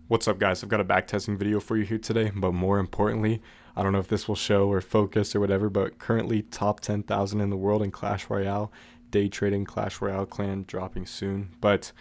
What's up, guys? I've got a backtesting video for you here today, but more importantly, I don't know if this will show or focus or whatever, but currently top 10,000 in the world in Clash Royale, day trading Clash Royale clan dropping soon. But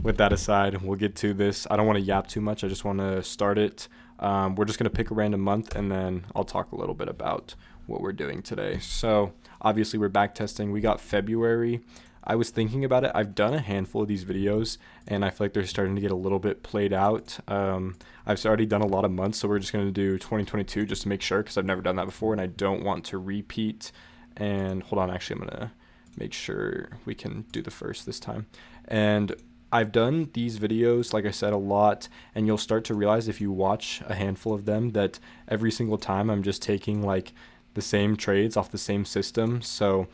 with that aside, we'll get to this. I don't want to yap too much. I just want to start it. We're just going to pick a random month, and then I'll talk a little bit about what we're doing today. So obviously we're backtesting. We got February. I was thinking about it. I've done a handful of these videos, and I feel like they're starting to get a little bit played out. I've already done a lot of months, so we're just going to do 2022 just to make sure, because I've never done that before, and I don't want to repeat. And hold on, actually, I'm going to make sure we can do the first this time. And I've done these videos, like I said, a lot, and you'll start to realize if you watch a handful of them that every single time I'm just taking like the same trades off the same system. So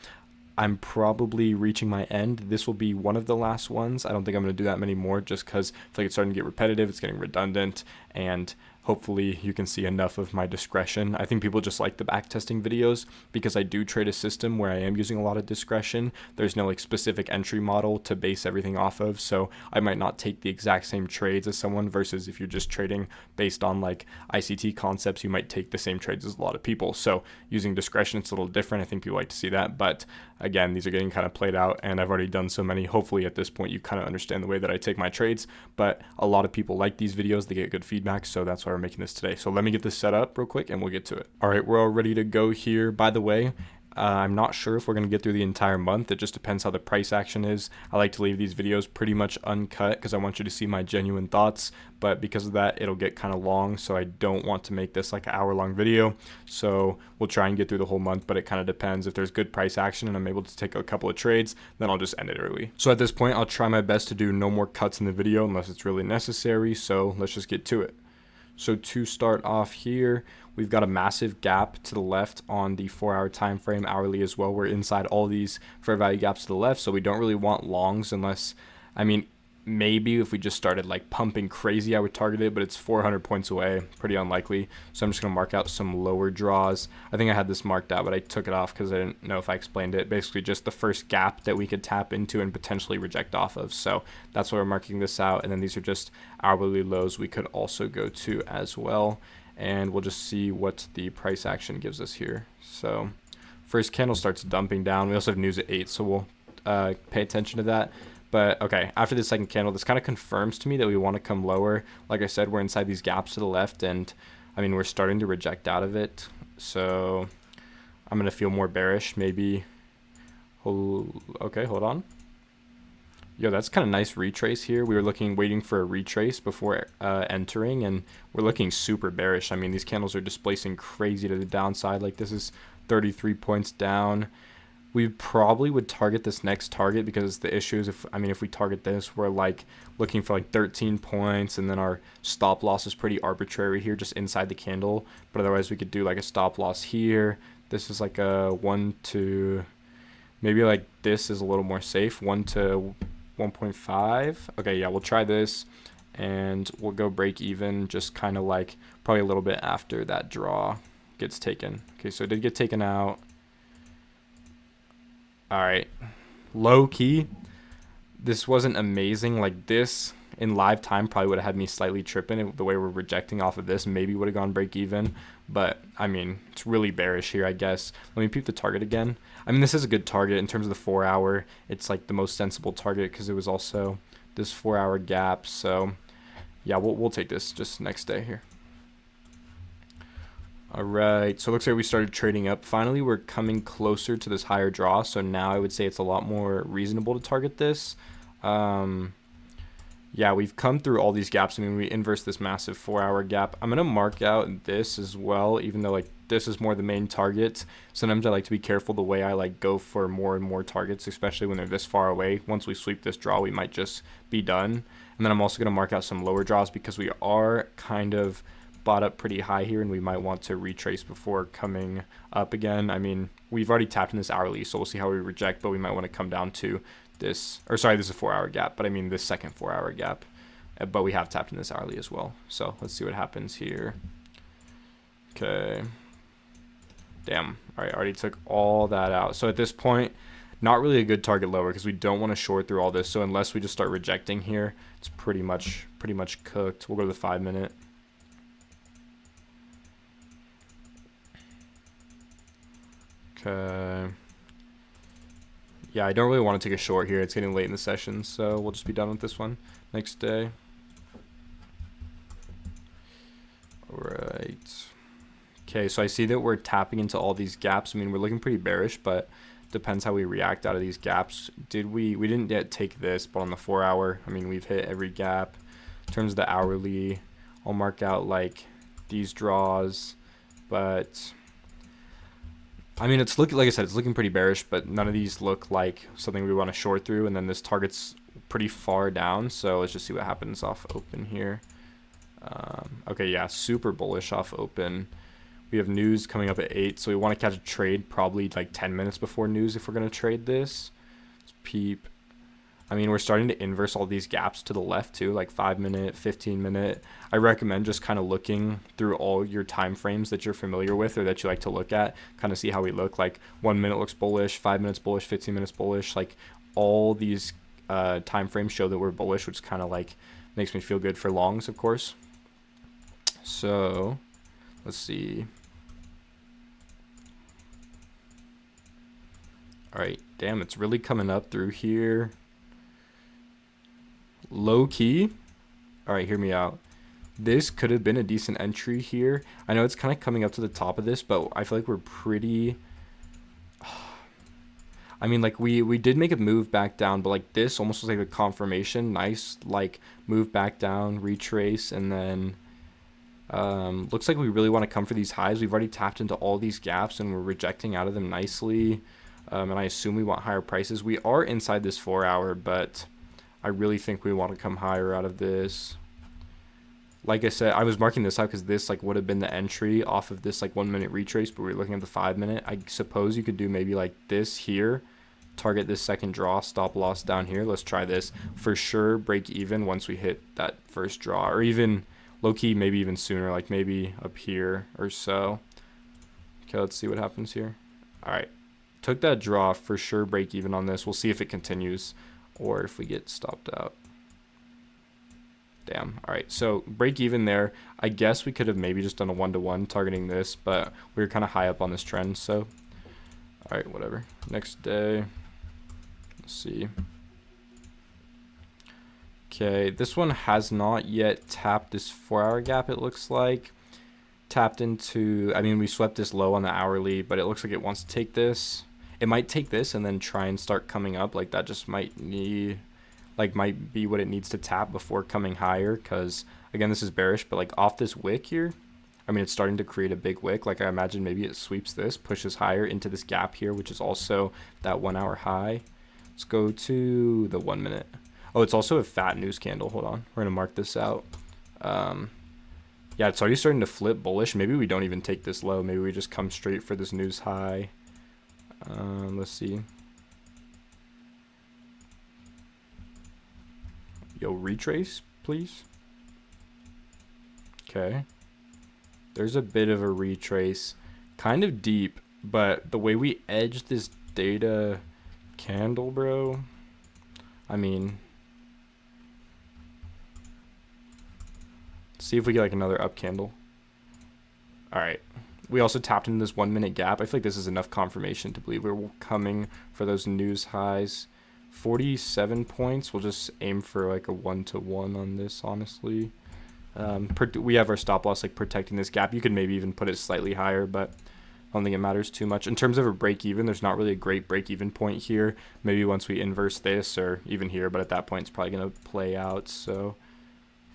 I'm probably reaching my end. This will be one of the last ones. I don't think I'm going to do that many more just because I feel like it's starting to get repetitive. It's getting redundant, and hopefully you can see enough of my discretion. I think people just like the backtesting videos because I do trade a system where I am using a lot of discretion. There's no like specific entry model to base everything off of, so I might not take the exact same trades as someone versus if you're just trading based on like ICT concepts, you might take the same trades as a lot of people. So using discretion, it's a little different. I think people like to see that, but again, these are getting kind of played out, and I've already done so many. Hopefully at this point you kind of understand the way that I take my trades, but a lot of people like these videos. They get good feedback, so that's why we're making this today. So let me get this set up real quick and we'll get to it. All right, we're all ready to go here. By the way, I'm not sure if we're going to get through the entire month. It just depends how the price action is. I like to leave these videos pretty much uncut because I want you to see my genuine thoughts, but because of that, it'll get kind of long, so I don't want to make this like an hour-long video. So we'll try and get through the whole month, but it kind of depends. If there's good price action and I'm able to take a couple of trades, then I'll just end it early. So at this point, I'll try my best to do no more cuts in the video unless it's really necessary, so let's just get to it. So to start off here, we've got a massive gap to the left on the 4-hour time frame, hourly as well. We're inside all these fair value gaps to the left, so we don't really want longs unless, I mean, maybe if we just started like pumping crazy, I would target it, but it's 400 points away, pretty unlikely. So I'm just going to mark out some lower draws. I think I had this marked out, but I took it off because I didn't know if I explained it. Basically just the first gap that we could tap into and potentially reject off of. So that's why we're marking this out. And then these are just hourly lows we could also go to as well. And we'll just see what the price action gives us here. So first candle starts dumping down. We also have news at 8, so we'll pay attention to that. But okay, after the second candle, this kind of confirms to me that we want to come lower. Like I said, we're inside these gaps to the left, and I mean, we're starting to reject out of it. So I'm going to feel more bearish, maybe. Okay, hold on. Yo, that's kind of nice retrace here. We were waiting for a retrace before entering, and we're looking super bearish. I mean, these candles are displacing crazy to the downside. Like, this is 33 points down. We probably would target this next target because the issue is if we target this, we're like looking for like 13 points, and then our stop loss is pretty arbitrary here, just inside the candle. But otherwise, we could do like a stop loss here. This is like a 1 to, maybe like this is a little more safe, 1 to 1.5. Okay, yeah, we'll try this, and we'll go break even just kind of like probably a little bit after that draw gets taken. Okay, so it did get taken out. All right, low key, this wasn't amazing. Like, this in live time probably would have had me slightly tripping. The way we're rejecting off of this maybe would have gone break even, but I mean, it's really bearish here, I guess. Let me peep the target again. I mean, this is a good target in terms of the 4-hour. It's like the most sensible target because it was also this 4-hour gap. So yeah, we'll take this just next day here. All right, so it looks like we started trading up. Finally, we're coming closer to this higher draw, so now I would say it's a lot more reasonable to target this. Yeah, we've come through all these gaps. I mean, we inverse this massive 4-hour gap. I'm going to mark out this as well, even though like this is more the main target. Sometimes I like to be careful the way I like go for more and more targets, especially when they're this far away. Once we sweep this draw, we might just be done. And then I'm also going to mark out some lower draws because we are kind of bought up pretty high here, and we might want to retrace before coming up again. I mean, we've already tapped in this hourly, so we'll see how we reject, but we might want to come down to this, or sorry, this is a 4-hour gap, but I mean this second 4-hour gap, but we have tapped in this hourly as well. So let's see what happens here. Okay, damn. All right, I already took all that out. So at this point, Not really a good target lower because we don't want to short through all this. So unless we just start rejecting here, it's pretty much cooked. We'll go to the 5 minute. Okay. Yeah, I don't really want to take a short here. It's getting late in the session, so we'll just be done with this one next day. Alright. Okay, so I see that we're tapping into all these gaps. I mean, we're looking pretty bearish, but depends how we react out of these gaps. We didn't yet take this, but on the 4 hour, I mean, we've hit every gap. In terms of the hourly, I'll mark out like these draws, but I mean, it's looking, like I said, it's looking pretty bearish, but none of these look like something we want to short through. And then this target's pretty far down, so let's just see what happens off open here. Okay, yeah, super bullish off open. We have news coming up at 8, so we want to catch a trade probably like 10 minutes before news if we're going to trade this. Let's peep. I mean, we're starting to inverse all these gaps to the left too, like 5 minute, 15 minute. I recommend just kind of looking through all your time frames that you're familiar with or that you like to look at, kind of see how we look. Like 1 minute looks bullish, 5 minutes bullish, 15 minutes bullish. Like all these time frames show that we're bullish, which kind of like makes me feel good for longs, of course. So let's see. All right, damn, it's really coming up through here. Low key. All right, hear me out. This could have been a decent entry here. I know it's kind of coming up to the top of this, but I feel like we're pretty... I mean, like we did make a move back down, but like this almost was like a confirmation. Nice, like move back down, retrace, and then looks like we really want to come for these highs. We've already tapped into all these gaps and we're rejecting out of them nicely. And I assume we want higher prices. We are inside this 4 hour, but I really think we want to come higher out of this. Like I said, I was marking this out because this like would have been the entry off of this like 1 minute retrace, but we're looking at the 5 minute. I suppose you could do maybe like this here, target this second draw, stop loss down here. Let's try this. For sure, break even once we hit that first draw, or even low key, maybe even sooner, like maybe up here or so. Okay, let's see what happens here. All right. Took that draw, for sure break even on this. We'll see if it continues or if we get stopped out. Damn. All right, so break even there. I guess we could have maybe just done a 1-to-1 targeting this, but we were kind of high up on this trend, so all right, whatever. Next day, let's see. Okay, this one has not yet tapped this 4 hour gap, it looks like. Tapped into, I mean, we swept this low on the hourly, but it looks like it wants to take this. It might take this and then try and start coming up. Like that just might need, like might be what it needs to tap before coming higher. Because again, this is bearish, but like off this wick here, I mean, it's starting to create a big wick. Like I imagine maybe it sweeps this, pushes higher into this gap here, which is also that 1 hour high. Let's go to the 1 minute. Oh, it's also a fat news candle. Hold on, we're gonna mark this out. Yeah, it's already starting to flip bullish. Maybe we don't even take this low. Maybe we just come straight for this news high. Let's see. Yo, retrace, please. Okay. There's a bit of a retrace. Kind of deep, but the way we edge this data candle, bro, I mean, see if we get like another up candle. All right. We also tapped into this 1 minute gap. I feel like this is enough confirmation to believe we're coming for those news highs. 47 points. We'll just aim for like a 1-to-1 on this, honestly. We have our stop loss like protecting this gap. You could maybe even put it slightly higher, but I don't think it matters too much. In terms of a break even, there's not really a great break even point here. Maybe once we inverse this or even here, but at that point it's probably going to play out. So,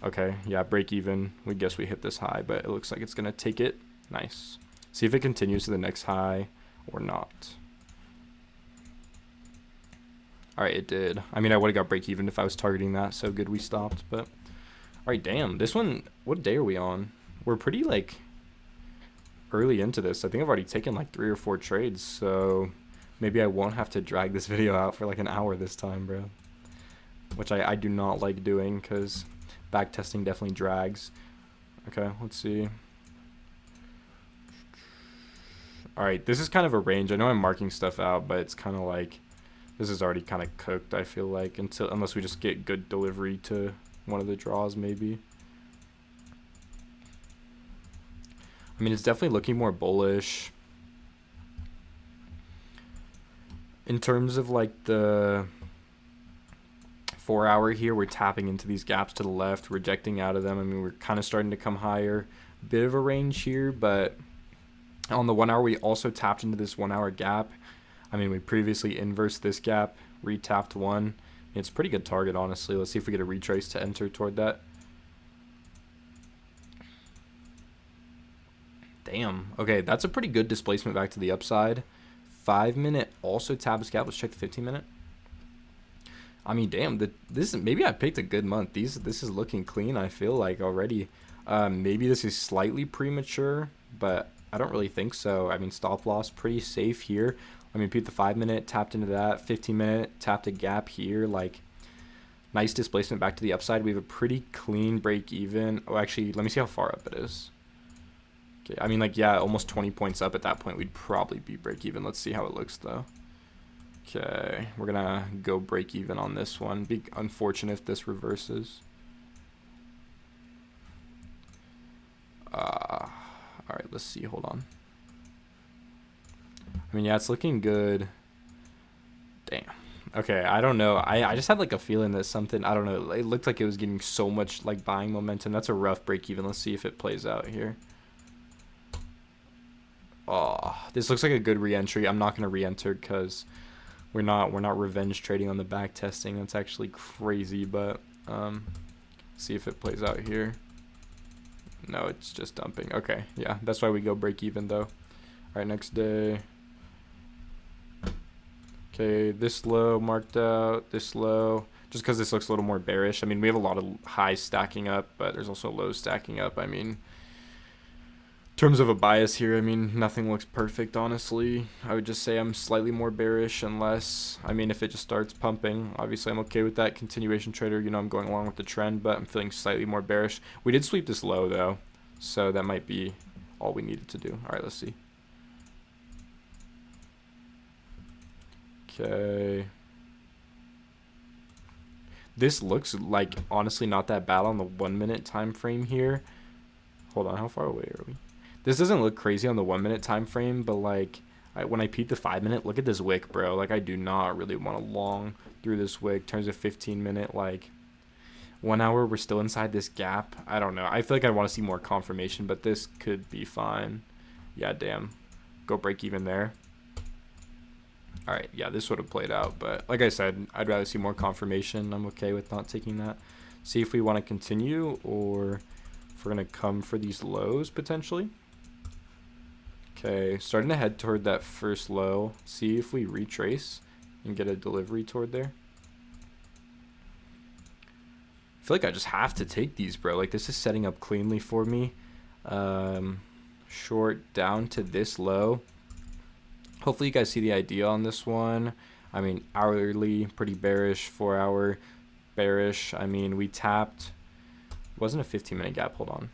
okay, yeah, break even. We guess we hit this high, but it looks like it's going to take it. Nice. See if it continues to the next high or not. All right, it did. I mean, I would have got break even if I was targeting that. So good we stopped. But all right, damn. This one, what day are we on? We're pretty like early into this. I think I've already taken like 3 or 4 trades. So maybe I won't have to drag this video out for like an hour this time, bro. Which I do not like doing because backtesting definitely drags. Okay, let's see. All right, this is kind of a range. I know I'm marking stuff out, but it's kind of like This is already kind of cooked, I feel like, unless we just get good delivery to one of the draws, maybe. I mean, it's definitely looking more bullish. In terms of like the 4 hour here, we're tapping into these gaps to the left, rejecting out of them. I mean, we're kind of starting to come higher. Bit of a range here, but on the 1 hour, we also tapped into this 1 hour gap. I mean, we previously inversed this gap, retapped one. It's a pretty good target, honestly. Let's see if we get a retrace to enter toward that. Damn. Okay, that's a pretty good displacement back to the upside. 5 minute also taps gap. Let's check the 15 minute. I mean, damn. Maybe I picked a good month. This is looking clean, I feel like, already. Maybe this is slightly premature, but I don't really think so. I mean, stop loss pretty safe here. I mean, the 5 minute tapped into that. 15 minute tapped a gap here. Like, nice displacement back to the upside. We have a pretty clean break even. Oh, actually, let me see how far up it is. Okay, I mean, like, yeah, almost 20 points up at that point. We'd probably be break even. Let's see how it looks, though. Okay, we're going to go break even on this one. Be unfortunate if this reverses. All right, let's see. Hold on. I mean, yeah, it's looking good. Damn. Okay, I don't know. I just had like a feeling that something, I don't know. It looked like it was getting so much like buying momentum. That's a rough break even. Let's see if it plays out here. Oh, this looks like a good re-entry. I'm not going to re-enter because we're not revenge trading on the back testing. That's actually crazy, but see if it plays out here. No, it's just dumping. Okay, yeah, that's why we go break even though. All right, next day. Okay, this low marked out, this low, just because this looks a little more bearish. I mean, we have a lot of highs stacking up, but there's also lows stacking up. I mean, in terms of a bias here, I mean, nothing looks perfect, honestly. I would just say I'm slightly more bearish unless, I mean, if it just starts pumping. Obviously, I'm okay with that. Continuation trader, you know, I'm going along with the trend, but I'm feeling slightly more bearish. We did sweep this low, though, so that might be all we needed to do. All right, let's see. Okay. This looks like, honestly, not that bad on the 1 minute time frame here. Hold on, how far away are we? This doesn't look crazy on the 1 minute time frame, but like when I peep the 5 minute, look at this wick, bro. Like, I do not really want to long through this wick. In terms of 15 minute, like 1 hour, we're still inside this gap. I don't know. I feel like I want to see more confirmation, but this could be fine. Yeah, damn. Go break even there. All right, yeah, this would have played out, but like I said, I'd rather see more confirmation. I'm okay with not taking that. See if we want to continue or if we're going to come for these lows potentially. Okay, starting to head toward that first low. See if we retrace and get a delivery toward there. I feel like I just have to take these, bro. Like, this is setting up cleanly for me. Short down to this low. Hopefully you guys see the idea on this one. I mean, hourly, pretty bearish. 4 hour, bearish. I mean, we tapped. It wasn't a 15 minute gap. Hold on.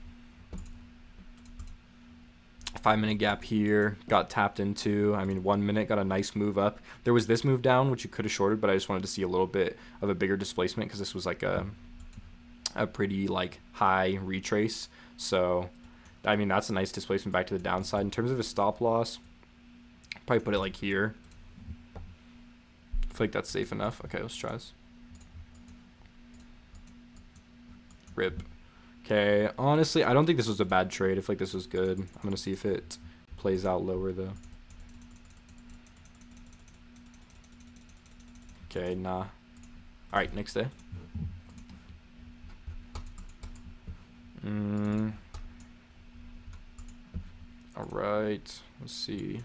5 minute gap here. Got tapped into. I mean, 1 minute got a nice move up. There was this move down, which you could have shorted, but I just wanted to see a little bit of a bigger displacement because this was like a pretty like high retrace. So, I mean, that's a nice displacement back to the downside. In terms of a stop loss, probably put it like here. I feel like that's safe enough. Okay, let's try this. Rip. Okay, honestly, I don't think this was a bad trade. I feel like this was good. I'm going to see if it plays out lower, though. Okay, nah. All right, next day. All right, let's see.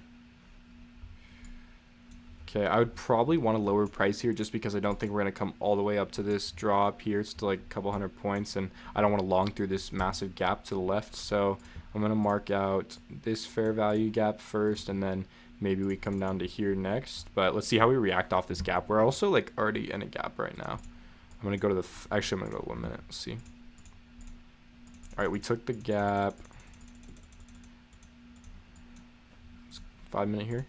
Okay, I would probably want a lower price here just because I don't think we're going to come all the way up to this draw up here. It's still like a couple hundred points, and I don't want to long through this massive gap to the left. So I'm going to mark out this fair value gap first, and then maybe we come down to here next. But let's see how we react off this gap. We're also like already in a gap right now. I'm going to go to the, actually I'm going to go 1 minute. Let's see. All right, we took the gap. 5 minute here.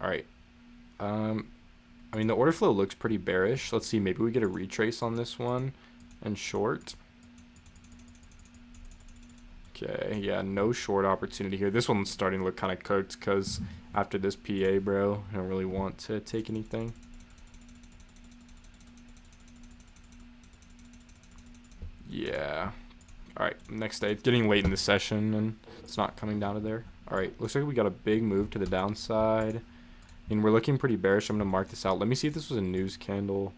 All right. I mean, the order flow looks pretty bearish. Let's see, maybe we get a retrace on this one and short. Okay, yeah, no short opportunity here. This one's starting to look kind of cooked because after this PA, bro, I don't really want to take anything. Yeah. All right, next day. It's getting late in the session and it's not coming down to there. All right, looks like we got a big move to the downside. And we're looking pretty bearish. I'm going to mark this out. Let me see if this was a news candle.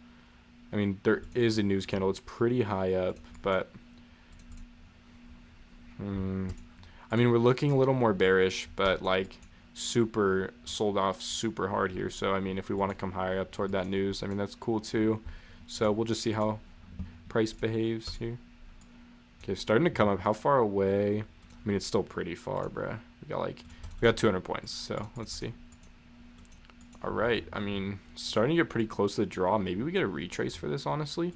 I mean, there is a news candle. It's pretty high up, but... I mean, we're looking a little more bearish, but, like, super sold off super hard here. So, I mean, if we want to come higher up toward that news, I mean, that's cool, too. So, we'll just see how price behaves here. Okay, starting to come up. How far away? I mean, it's still pretty far, bruh. We got 200 points, so let's see. All right, I mean, starting to get pretty close to the draw. Maybe we get a retrace for this, honestly.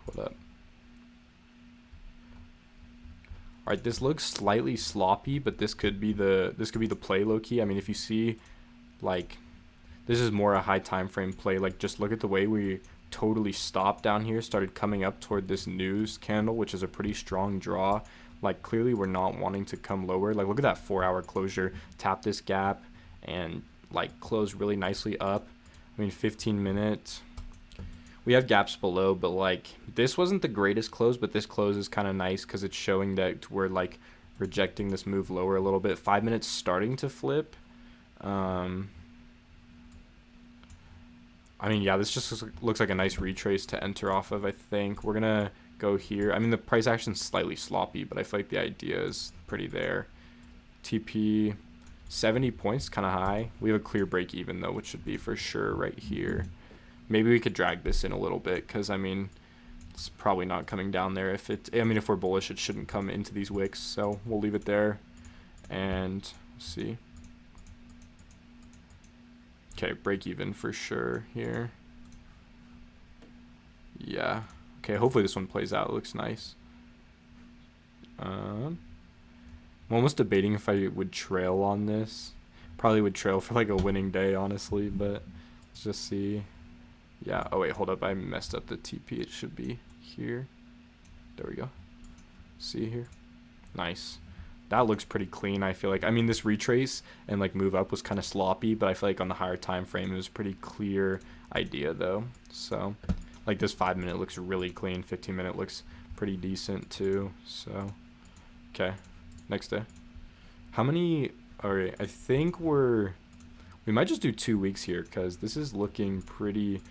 Hold up. All right, this looks slightly sloppy, but this could be the play low key. I mean, if you see, like, this is more a high time frame play. Like, just look at the way we totally stopped down here, started coming up toward this news candle, which is a pretty strong draw. Like, clearly we're not wanting to come lower. Like, look at that 4-hour closure, tap this gap and like close really nicely up. I mean, 15 minutes, we have gaps below, but like this wasn't the greatest close, but this close is kind of nice because it's showing that we're like rejecting this move lower a little bit. 5 minutes starting to flip. I mean, yeah, this just looks like a nice retrace to enter off of, I think. We're going to go here. I mean, the price action's slightly sloppy, but I feel like the idea is pretty there. TP, 70 points, kind of high. We have a clear break even, though, which should be for sure right here. Maybe we could drag this in a little bit because, I mean, it's probably not coming down there. If we're bullish, it shouldn't come into these wicks, so we'll leave it there. And see. Okay, break even for sure here. Yeah. Okay, hopefully this one plays out. It looks nice. I'm almost debating if I would trail on this. Probably would trail for like a winning day, honestly, but let's just see. Yeah. Oh, wait, hold up. I messed up the TP. It should be here. There we go. See here? Nice. That looks pretty clean, I feel like. I mean, this retrace and like move up was kind of sloppy, but I feel like on the higher time frame, it was a pretty clear idea, though. So, like this 5 minute looks really clean. 15 minute looks pretty decent, too. So, okay. Next day. How many? All right, I think we might just do 2 weeks here because this is looking pretty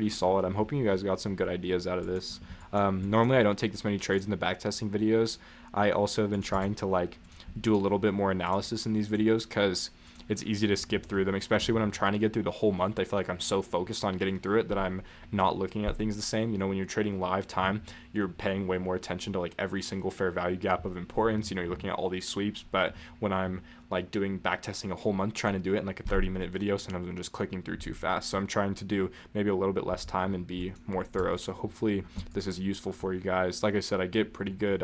solid. I'm hoping you guys got some good ideas out of this. Normally, I don't take this many trades in the backtesting videos. I also have been trying to like do a little bit more analysis in these videos because it's easy to skip through them, especially when I'm trying to get through the whole month. I feel like I'm so focused on getting through it that I'm not looking at things the same. You know, when you're trading live time, you're paying way more attention to like every single fair value gap of importance. You know, you're looking at all these sweeps, but when I'm like doing backtesting a whole month, trying to do it in like a 30-minute video, sometimes I'm just clicking through too fast. So I'm trying to do maybe a little bit less time and be more thorough. So hopefully this is useful for you guys. Like I said, I get pretty good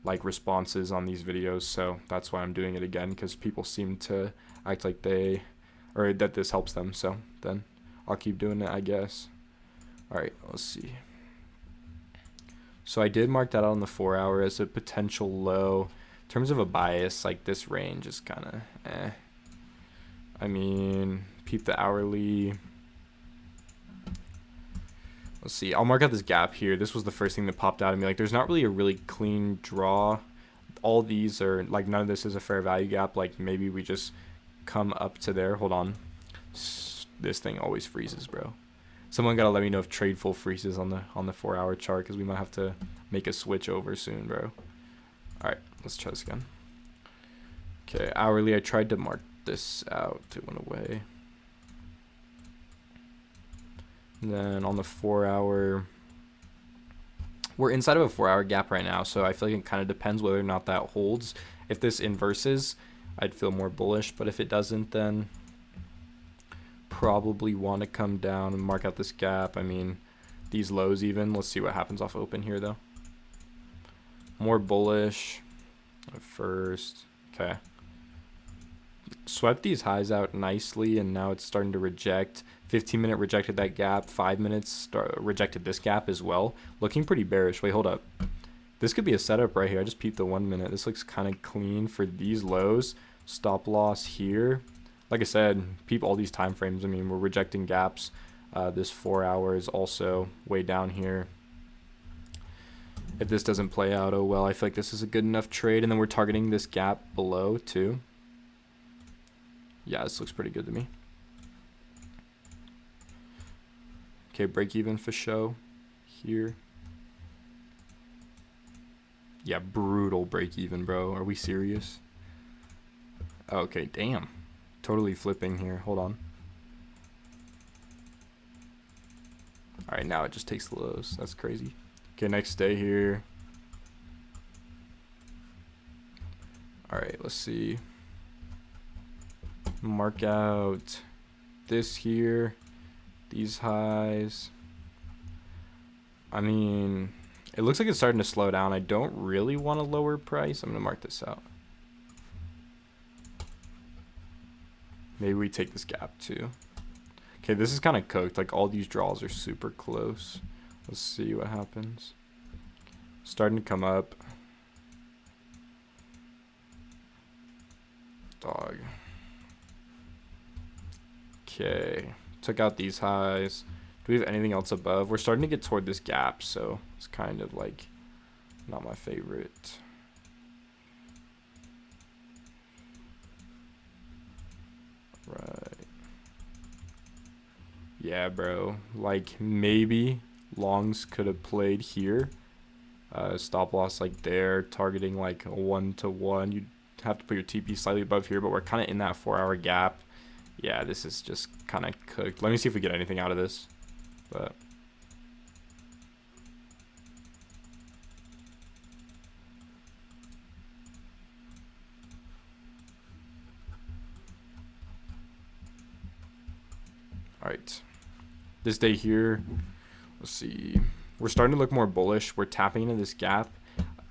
like responses on these videos, so that's why I'm doing it again, because people seem to act like that this helps them. So then I'll keep doing it, I guess. All right, let's see. So I did mark that out on the 4-hour as a potential low. In terms of a bias, like this range is kind of I mean, peep the hourly. Let's see. I'll mark out this gap here. This was the first thing that popped out at me. Like, there's not really a really clean draw. All these are, like, none of this is a fair value gap. Like, maybe we just come up to there. Hold on. This thing always freezes, bro. Someone got to let me know if trade full freezes on the 4-hour chart, because we might have to make a switch over soon, bro. All right. Let's try this again. Okay. Hourly, I tried to mark this out. It went away. And then on the 4-hour, we're inside of a 4-hour gap right now, so I feel like it kind of depends whether or not that holds. If this inverses, I'd feel more bullish, but if it doesn't, then probably want to come down and mark out this gap. I mean, these lows even. Let's see what happens off open here though. More bullish at first. Okay. Swept these highs out nicely, and now it's starting to reject. 15-minute rejected that gap. 5 minutes rejected this gap as well. Looking pretty bearish. Wait, hold up. This could be a setup right here. I just peeped the 1 minute. This looks kind of clean for these lows. Stop loss here. Like I said, peep all these time frames. I mean, we're rejecting gaps. This 4 hour is also way down here. If this doesn't play out, oh well. I feel like this is a good enough trade. And then we're targeting this gap below too. Yeah, this looks pretty good to me. Okay, break even for show here. Yeah, brutal break even, bro. Are we serious? Okay, damn. Totally flipping here. Hold on. All right, now it just takes the lows. That's crazy. Okay, next day here. All right, let's see. Mark out this here, these highs. I mean, it looks like it's starting to slow down. I don't really want a lower price. I'm gonna mark this out. Maybe we take this gap too. Okay, this is kind of cooked. Like all these draws are super close. Let's see what happens. Starting to come up. Dog. Okay, took out these highs. Do we have anything else above? We're starting to get toward this gap, so it's kind of like not my favorite. Right. Yeah, bro. Like maybe longs could have played here. Stop loss like there, targeting like a 1-to-1. You'd have to put your TP slightly above here, but we're kind of in that 4 hour gap. Yeah, this is just kind of cooked. Let me see if we get anything out of this. But all right, this day here, let's see. We're starting to look more bullish. We're tapping into this gap.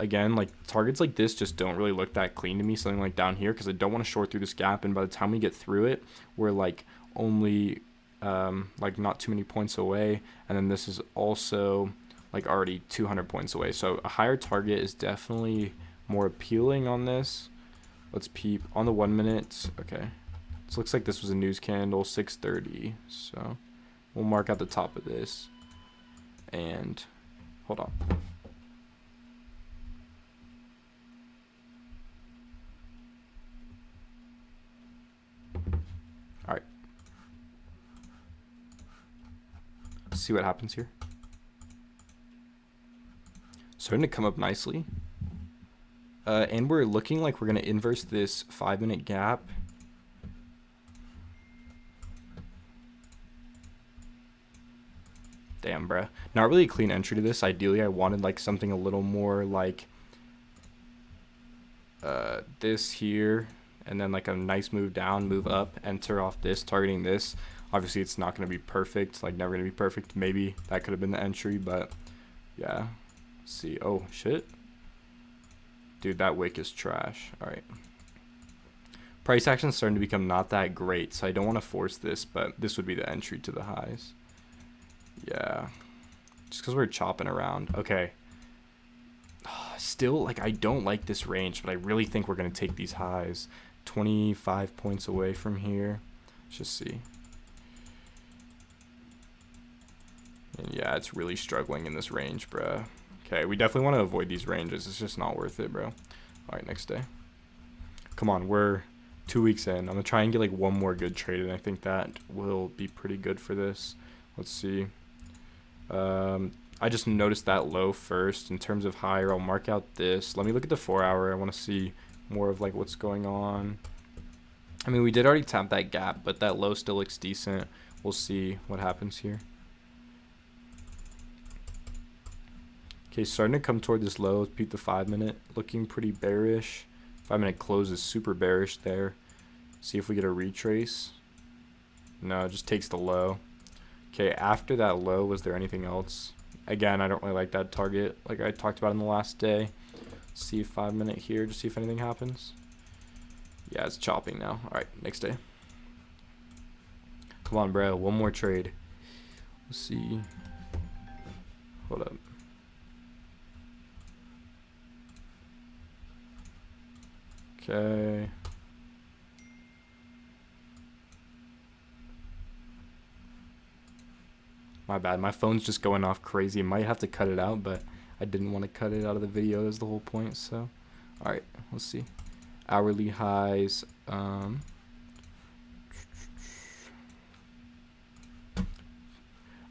Again, like targets like this just don't really look that clean to me. Something like down here, because I don't want to short through this gap. And by the time we get through it, we're like only like not too many points away. And then this is also like already 200 points away. So a higher target is definitely more appealing on this. Let's peep on the 1 minute. Okay, this looks like this was a news candle, 6:30. So we'll mark out the top of this. And hold on. All right. See what happens here. Starting to come up nicely. And we're looking like we're going to inverse this 5 minute gap. Damn, bruh. Not really a clean entry to this. Ideally, I wanted like something a little more like this here. And then like a nice move down, move up, enter off this, targeting this. Obviously, it's not going to be perfect, like never going to be perfect. Maybe that could have been the entry, but yeah. Let's see. Oh, shit. Dude, that wick is trash. All right. Price action is starting to become not that great, so I don't want to force this, but this would be the entry to the highs. Yeah. Just because we're chopping around. Okay. Still, like, I don't like this range, but I really think we're going to take these highs. 25 points away from here. Let's just see. And yeah, it's really struggling in this range, bruh. Okay, we definitely want to avoid these ranges. It's just not worth it, bro. All right, next day. Come on, we're 2 weeks in. I'm going to try and get like one more good trade, and I think that will be pretty good for this. Let's see. I just noticed that low first in terms of higher. I'll mark out this. Let me look at the 4 hour. I want to see more of like what's going on. I mean, we did already tap that gap, but that low still looks decent. We'll see what happens here. Okay, starting to come toward this low. Let's peep the 5 minute. Looking pretty bearish. 5 minute close is super bearish there. See if we get a retrace. No, it just takes the low. Okay, after that low, was there anything else? Again, I don't really like that target like I talked about in the last day. See 5 minute here, just see if anything happens. Yeah, it's chopping now. All right, next day. Come on, bro. One more trade. Let's see. Hold up. Okay. My bad. My phone's just going off crazy. Might have to cut it out, but I didn't want to cut it out of the video. Is the whole point. So, all right. Let's see. Hourly highs.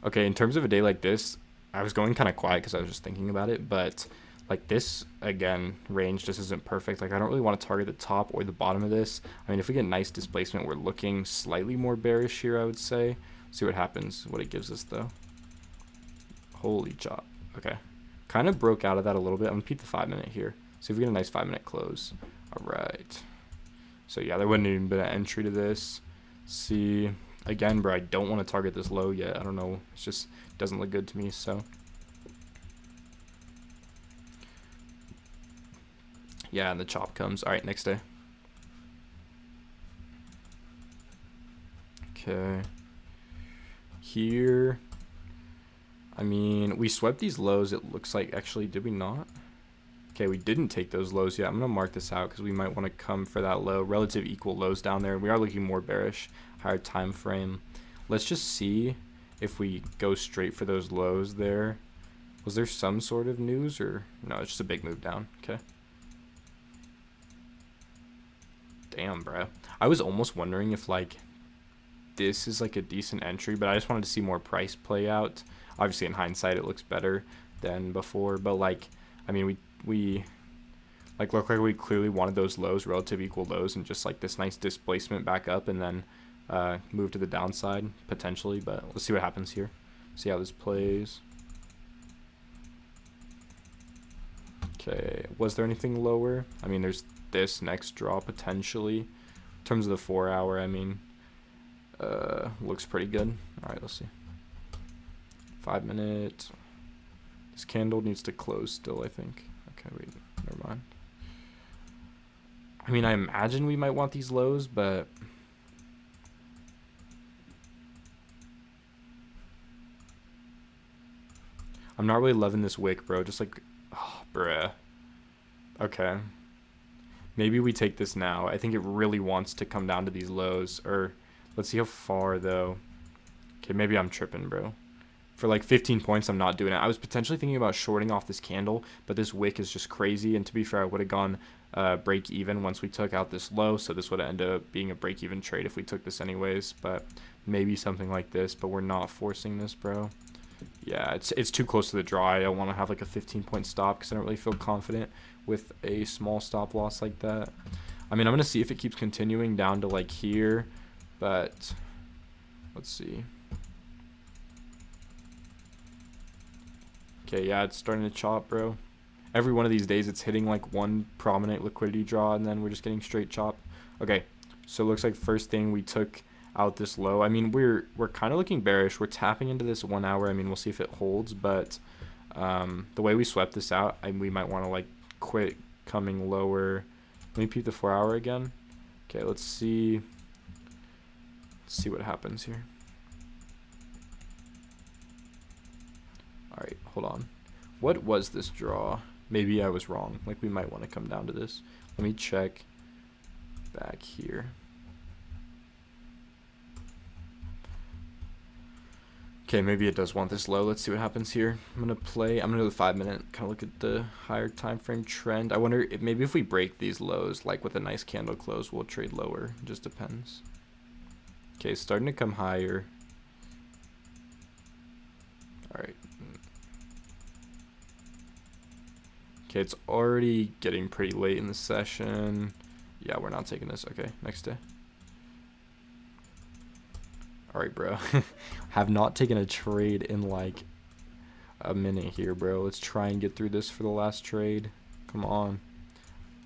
Okay, in terms of a day like this, I was going kind of quiet because I was just thinking about it, but like this, again, range just isn't perfect. Like I don't really want to target the top or the bottom of this. I mean, if we get nice displacement, we're looking slightly more bearish here, I would say. See what happens, what it gives us though. Holy chop. Okay. Kind of broke out of that a little bit. I'm going to peep the 5 minute here. See if we get a nice 5 minute close. All right. So yeah, there wouldn't even been an entry to this. See, again, bro, I don't want to target this low yet. I don't know. It's just doesn't look good to me, so. Yeah, and the chop comes. All right, next day. Okay. Here. I mean, we swept these lows, it looks like. Actually, did we not? Okay, we didn't take those lows yet. I'm going to mark this out because we might want to come for that low. Relative equal lows down there. We are looking more bearish. Higher time frame. Let's just see if we go straight for those lows there. Was there some sort of news or no? It's just a big move down. Okay. Damn, bro. I was almost wondering if like this is like a decent entry, but I just wanted to see more price play out. Obviously, in hindsight, it looks better than before, but like, I mean, we like look like we clearly wanted those lows, relative equal lows, and just like this nice displacement back up, and then move to the downside potentially. But let's see what happens here. See how this plays. Okay, was there anything lower? I mean, there's this next draw potentially. In terms of the 4 hour, I mean, looks pretty good. All right, let's see. 5 minute. This candle needs to close still, I think. Okay, wait, never mind. I mean, I imagine we might want these lows, but I'm not really loving this wick, bro. Just like, oh, bruh. Okay. Maybe we take this now. I think it really wants to come down to these lows. Or let's see how far, though. Okay, maybe I'm tripping, bro. For like 15 points, I'm not doing it. I was potentially thinking about shorting off this candle, but this wick is just crazy. And to be fair, I would have gone break even once we took out this low. So this would have ended up being a break even trade if we took this anyways. But maybe something like this, but we're not forcing this, bro. Yeah, it's too close to the draw. I don't want to have like a 15-point stop because I don't really feel confident with a small stop loss like that. I mean, I'm going to see if it keeps continuing down to like here, but let's see. Okay, yeah, it's starting to chop, bro. Every one of these days, it's hitting like one prominent liquidity draw, and then we're just getting straight chop. Okay, so it looks like first thing we took out this low. I mean, we're kind of looking bearish. We're tapping into this 1 hour. I mean, we'll see if it holds, but the way we swept this out, we might want to like quit coming lower. Let me peep the 4 hour again. Okay, let's see what happens here. All right, hold on. What was this draw? Maybe I was wrong. Like, we might want to come down to this. Let me check back here. Okay, maybe it does want this low. Let's see what happens here. I'm going to do the 5 minute, kind of look at the higher time frame trend. I wonder if maybe if we break these lows, like with a nice candle close, we'll trade lower. It just depends. Okay, it's starting to come higher. All right. Okay, it's already getting pretty late in the session. Yeah, we're not taking this. Okay, next day. All right, bro. Have not taken a trade in like a minute here, bro. Let's try and get through this for the last trade. Come on.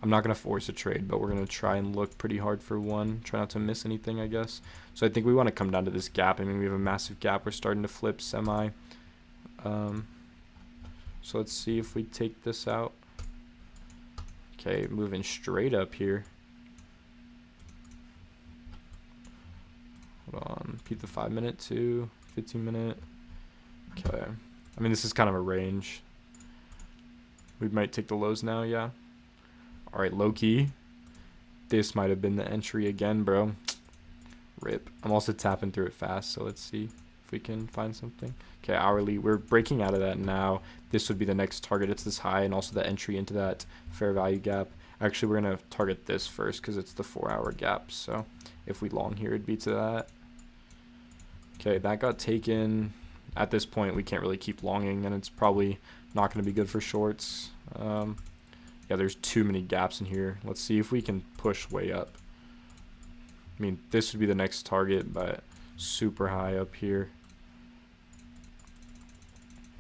I'm not going to force a trade, but we're going to try and look pretty hard for one. Try not to miss anything, I guess. So I think we want to come down to this gap. I mean, we have a massive gap. We're starting to flip semi. So let's see if we take this out. Okay, moving straight up here. Hold on. Repeat the 5 minute to 15 minute. Okay. I mean, this is kind of a range. We might take the lows now, yeah. All right, low key. This might have been the entry again, bro. Rip. I'm also tapping through it fast, so let's see if we can find something. Okay, hourly. We're breaking out of that now. This would be the next target. It's this high and also the entry into that fair value gap. Actually, we're going to target this first because it's the 4-hour gap. So if we long here, it'd be to that. Okay, that got taken. At this point, we can't really keep longing, and it's probably not going to be good for shorts. Yeah, there's too many gaps in here. Let's see if we can push way up. I mean, this would be the next target, but super high up here.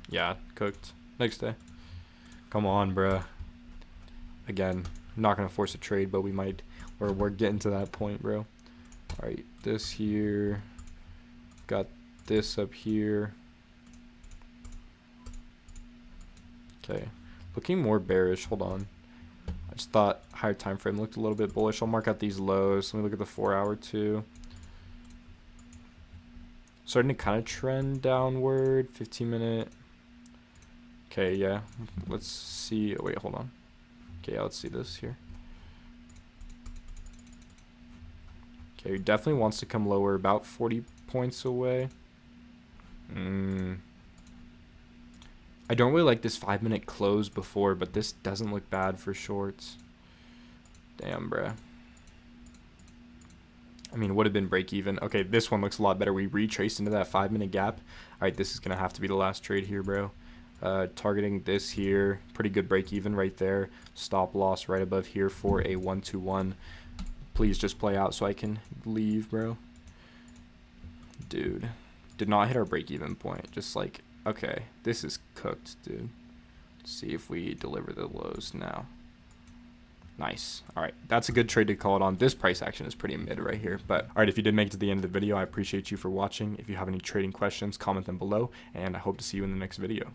Yeah, cooked. Next day. Come on, bruh. Again, I'm not going to force a trade, but we might, or we're getting to that point, bro. All right, this here. Got this up here. Okay, looking more bearish. Hold on. I just thought higher time frame looked a little bit bullish. I'll mark out these lows. Let me look at the 4-hour too. Starting to kind of trend downward. 15 minute. Okay, yeah. Let's see. Wait, hold on. Okay, yeah, let's see this here. Okay, definitely wants to come lower, about 40 points away. I don't really like this 5-minute close before, but this doesn't look bad for shorts. Damn, bruh. I mean, would have been break even. Okay, this one looks a lot better. We retraced into that 5-minute gap. All right, this is going to have to be the last trade here, bro. Targeting this here. Pretty good break even right there. Stop loss right above here for a 1-2-1. Please just play out so I can leave, bro. Dude. Did not hit our break even point. Just like, okay, this is cooked, dude. Let's see if we deliver the lows now. Nice. All right, that's a good trade to call it on. This price action is pretty mid right here. But all right, if you did make it to the end of the video, I appreciate you for watching. If you have any trading questions, comment them below, and I hope to see you in the next video.